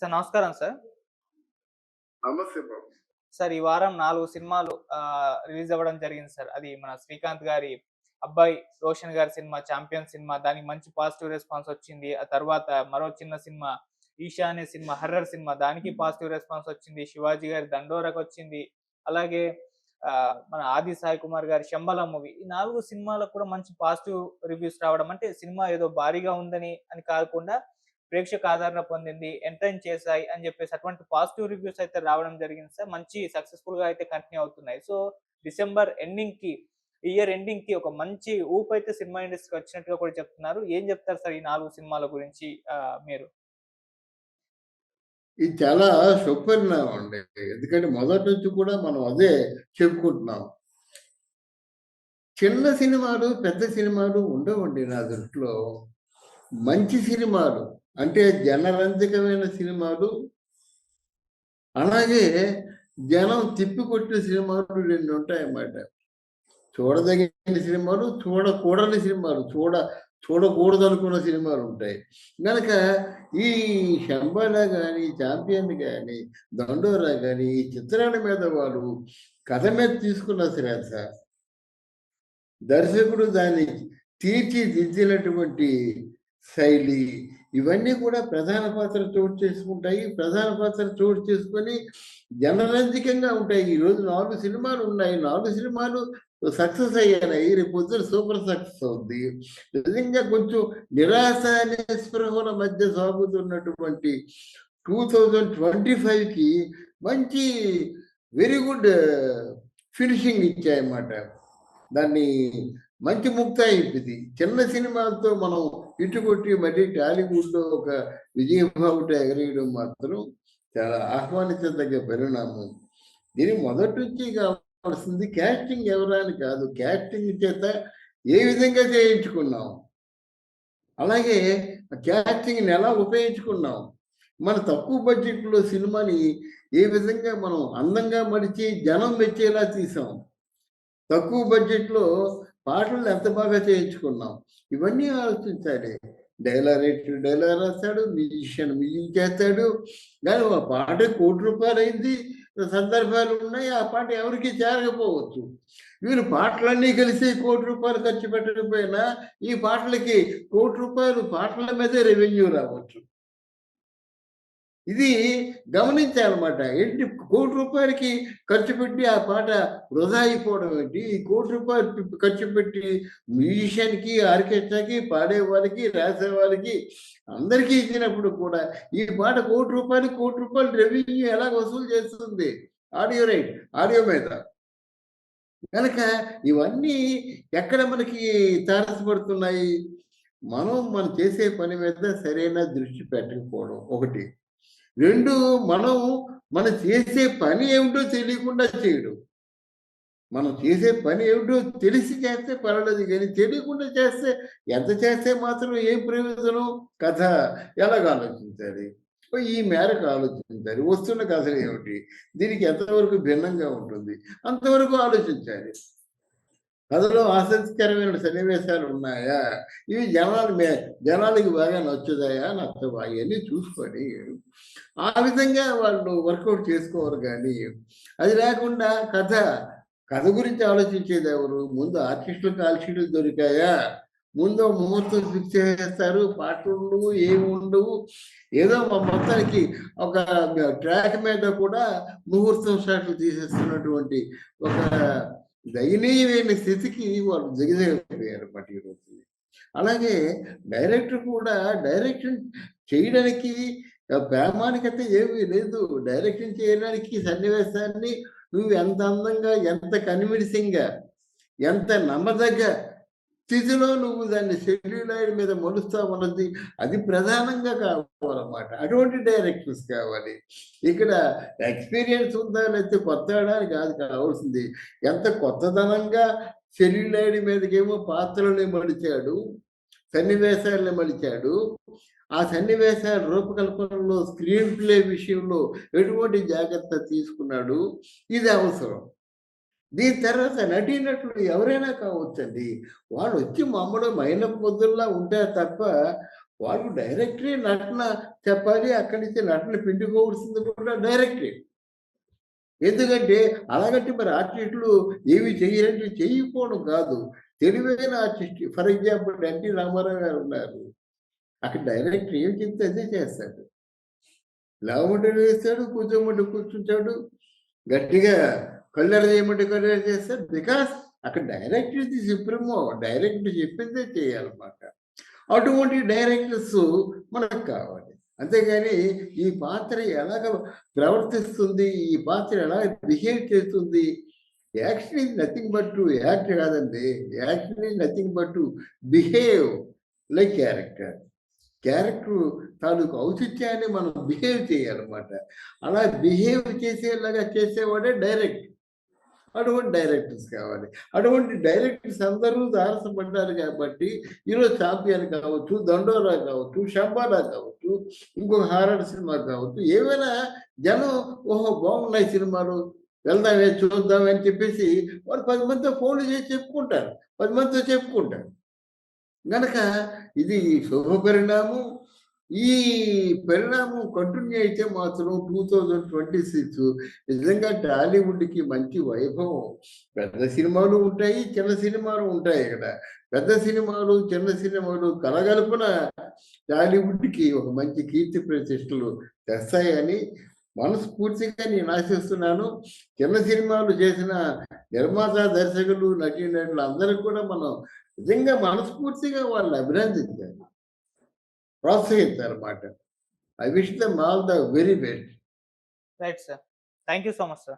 Sir నమస్కారం sir. నమస్తే బాబు. Sir ఈ వారం 4 సినిమాలు రిలీజ్ అవ్వడం జరిగింది సార్. అది మన శ్రీకాంత్ గారి అబ్బాయి రోషన్ గారి సినిమా 'చాంపియన్' సినిమా. దానికి మంచి పాజిటివ్ రెస్పాన్స్ వచ్చింది. ఆ తర్వాత మరో చిన్న సినిమా 'ఈషా' అనే సినిమా హర్రర్ సినిమా. దానికి పాజిటివ్ రెస్పాన్స్ వచ్చింది. శివాజీ గారి 'దండోర'కొచ్చింది. అలాగే మన ఆది సాయి కుమార్ గారి 'శంబల' మూవీ. ఈ 4 సినిమాలకు కూడా మంచి పాజిటివ్ రివ్యూస్ రావడం అంటే సినిమా ఏదో భారీగా ఉందని అని కాకుండా ప్రేక్షక ఆదరణ పొందింది, ఎంటర్‌టైన్ చేశాయి అని జెప్పేసి అటువంటి పాజిటివ్ రివ్యూస్ అయితే రావడం జరిగింది సార్. మంచి సక్సెస్‌ఫుల్‌గా అయితే కంటిన్యూ అవుతున్నాయి. సో, డిసెంబర్ ఎండింగ్‌కి, ఈ ఇయర్ ఎండింగ్‌కి ఒక మంచి ఊపయితే సినిమా ఇండస్ట్రీకి వచ్చినట్టుగా కూడా చెప్తున్నారు. ఏం జెప్తారు సార్ ఈ 4 సినిమాల గురించి మీరు? ఇది చాలా శుభపరిణామం అండి. ఎందుకంటే మొదటి నుంచి కూడా మనం అదే చెప్పుకుంటున్నాం. చిన్న సినిమాలు, పెద్ద సినిమాలు ఉండవండి నా దృష్టిలో. మంచి సినిమాలు అంటే జనరంజకమైన సినిమాలు, అలాగే జనం తిప్పికొట్టిన సినిమాలు 2 ఉంటాయన్నమాట. చూడదగిన సినిమాలు, చూడకూడని సినిమాలు, చూడకూడదనుకున్న సినిమాలు ఉంటాయి. గనక ఈ 'శంబల' గాని, 'చాంపియన్' గాని, 'దండోరా' గాని ఈ చిత్రాల మీద వాళ్ళు కథ మీద తీసుకున్న శ్రద్ధ, దర్శకుడు దాన్ని తీర్చిదిద్దినటువంటి శైలి, ఇవన్నీ కూడా ప్రధాన పాత్ర చోటు చేసుకుంటాయి. ప్రధాన పాత్ర చోటు చేసుకొని జనరంజకంగా ఉంటాయి. ఈరోజు 4 సినిమాలు ఉన్నాయి. 4 సినిమాలు సక్సెస్ అయ్యాయి. రేపు పొద్దున సూపర్ సక్సెస్ అవుద్ది. నిజంగా కొంచెం నిరాశ నిస్పృహల మధ్య సాగుతున్నటువంటి 2025కి మంచి వెరీ గుడ్ ఫినిషింగ్ ఇచ్చాయన్నమాట. దాన్ని మంచి ముక్తాయింపుది. చిన్న సినిమాలతో మనం ఇటుకొట్టి మళ్ళీ టాలీవుడ్‌లో ఒక విజయబావుట ఎగరేయడం మాత్రం చాలా ఆహ్వానించదగ్గ పరిణామం. దీనికి మొదటి నుంచి కావాల్సింది కాస్టింగ్ ఎవరా అని కాదు. కాస్టింగ్ చేత ఏ విధంగా చేయించుకున్నాం, అలాగే కాస్టింగ్‌ని ఎలా ఉపయోగించుకున్నాం, మన తక్కువ బడ్జెట్‌లో సినిమాని ఏ విధంగా మనం అందంగా మలిచి జనం మెచ్చేలా తీసాం. తక్కువ బడ్జెట్‌లో పాటలు ఎంత బాగా చేయించుకున్నాం. ఇవన్నీ ఆలోచించాలి. డైలాగ్ రాస్తాడు, మ్యూజిషియన్ మ్యూజిక్ చేస్తాడు. కానీ ఆ పాట రూ. 1,00,00,000 సందర్భాలున్నాయి. ఆ పాట ఎవరికీ చేరకపోవచ్చు. వీళ్ళు పాటలన్నీ కలిసి రూ. 1,00,00,000 ఖర్చు పెట్టకపోయినా ఈ పాటలకి రూ. 1,00,00,000 పాటల మీదే రెవెన్యూ రావచ్చు. ఇది గమనించాలన్నమాట. ఏంటి రూ. 1,00,00,000కి ఖర్చు పెట్టి ఆ పాట వృధా అయిపోవడం ఏంటి? ఈ రూ. 1,00,00,000 ఖర్చు పెట్టి మ్యూజిషియన్‌కి, ఆర్కెస్ట్రాకి, పాడేవాళ్ళకి, రాసేవాళ్ళకి అందరికీ ఇచ్చినప్పుడు కూడా ఈ పాట రూ. 1,00,00,000 రెవెన్యూ ఎలా వసూలు చేస్తుంది? ఆడియో మీద. కనుక ఇవన్నీ ఎక్కడ మనకి తారసపడుతున్నాయి? మనం చేసే పని మీద సరైన దృష్టి పెట్టకపోవడం ఒకటి. 2 మనం చేసే పని ఏమిటో తెలియకుండా చేయడం. మనం చేసే పని ఏమిటో తెలిసి చేస్తే పర్వాలేదు గానీ, తెలియకుండా చేస్తే ఎంత చేస్తే మాత్రం ఏం ప్రయోజనం? కథ ఎలాగ ఆలోచించాలి? ఈ మేరకు ఆలోచించాలి. వస్తున్న కథలు ఏమిటి? దీనికి ఎంతవరకు భిన్నంగా ఉంటుంది? అంతవరకు ఆలోచించాలి. కథలో ఆసక్తికరమైన సన్నివేశాలు ఉన్నాయా? ఇవి జనాలకి బాగా నచ్చుతాయా? నచ్చవా? ఇయన్నీ చూసుకొని ఆ విధంగా వాళ్ళు వర్కౌట్ చేసుకోరు గానీ, అది లేకుండా కథ గురించి ఆలోచించేది ఎవరు? ముందు ఆర్టిస్టులు కాల్ షీట్లు దొరికాయా? ముందు ముహూర్తం ఫిక్స్ చేసేస్తారు. పాటలుండవు, ఏముండవు. ఏదో మొత్తానికి ఒక ట్రాక్ మీద కూడా ముహూర్తం షాట్లు తీసేస్తున్నటువంటి ఒక దయనీయమైన స్థితికి వాళ్ళు దిగజారిపోయారన్నమాట ఈరోజు. అలాగే డైరెక్టర్ కూడా డైరెక్షన్ చేయడానికి ప్రామాణికత ఏమీ లేదు. డైరెక్షన్ చేయడానికి సన్నివేశాన్ని నువ్వు ఎంత అందంగా, ఎంత కన్విన్సింగ్‌గా, ఎంత నమ్మదగ్గ స్థితిలో నువ్వు దాన్ని సెల్యులాయిడ్ మీద మలుస్తావన్నది అది ప్రధానంగా కావాలన్నమాట. అటువంటి డైరెక్టర్స్ కావాలి. ఇక్కడ ఎక్స్‌పీరియన్స్ ఉందా లేకపోతే కొత్తోడా అని కాదు కావాల్సింది. ఎంత కొత్తదనంగా సెల్యులాయిడ్ మీదకేమో పాత్రల్ని మలిచాడు, సన్నివేశాల్ని మలిచాడు. ఆ సన్నివేశాల రూపకల్పనలో స్క్రీన్ ప్లే విషయంలో ఎటువంటి జాగ్రత్త తీసుకున్నాడు. ఇది అవసరం. దీని తర్వాత నటీనటులు ఎవరైనా కావచ్చండి. వాళ్ళొచ్చి మామూలు మైనపు ముద్దల్లా ఉంటారు తప్ప వాళ్ళు డైరెక్టరే నటన చెప్పాలి. అక్కడి నుంచి నటన పిండుకోవాల్సింది కూడా డైరెక్టరే. ఎందుకంటే అలాగంటే మరి ఆర్టిస్టులు ఏమి చెయ్యరంటే చెయ్యకపోవడం కాదు. తెలివైన artist for example 'NT Rama Rao' గారు ఉన్నారు. అక్కడ డైరెక్టర్ ఏం చెప్తే అదే చేస్తాడు. లేవమంటే లేస్తాడు, కూర్చోమంటే కూర్చుంటాడు. గట్టిగా కళ్ళెర చేయమంటే కళ్ళెర చేస్తాడు. బికాస్ అక్కడ డైరెక్టర్ ఇది సుప్రీమో. డైరెక్టర్ చెప్పిందే చేయాలన్నమాట. అటువంటి డైరెక్టర్స్ మనకు కావాలి. అంతేగాని ఈ పాత్ర ఎలాగ ప్రవర్తిస్తుంది, ఈ పాత్ర ఎలా బిహేవ్ చేస్తుంది. Action is nothing but to act కాదండి. Action is nothing but to behave like character. Character తాలూకు ఔచిత్యాన్ని మనం బిహేవ్ చేయాలన్నమాట. అలా బిహేవ్ చేసేలాగా చేసేవాడే డైరెక్ట్. అటువంటి డైరెక్టర్స్ కావాలి. అటువంటి డైరెక్టర్స్ అందరూ తారసపడ్డారు కాబట్టి ఈరోజు చాంపియన్ కావచ్చు, దండోరా కావచ్చు, శంబాలా కావచ్చు, ఇంకొక హారర్ సినిమా కావచ్చు, ఏవైనా జనం ఓహో బాగున్నాయి సినిమాలు, వెళ్దామే చూద్దామే అని చెప్పేసి వాళ్ళు 10 మందితో ఫోన్లు చేసి చెప్పుకుంటారు. 10 మందితో చెప్పుకుంటారు. గనక ఇది శుభ పరిణామం. ఈ పరిణామం కంటిన్యూ అయితే మాత్రం 2026 నిజంగా టాలీవుడ్‌కి మంచి వైభవం. పెద్ద సినిమాలు ఉంటాయి, చిన్న సినిమాలు ఉంటాయి ఇక్కడ. పెద్ద సినిమాలు, చిన్న సినిమాలు కలగలుపున టాలీవుడ్‌కి ఒక మంచి కీర్తి ప్రతిష్టలు తెస్తాయని మనస్ఫూర్తిగా నేను ఆశిస్తున్నాను. చిన్న సినిమాలు చేసిన నిర్మాత, దర్శకులు, నటీనటులు అందరూ కూడా మనం నిజంగా మనస్ఫూర్తిగా వాళ్ళని అభినందించాలి. ప్రోత్సహించాలన్నమాట. I wish them all the very best. Right sir. Thank you so much sir.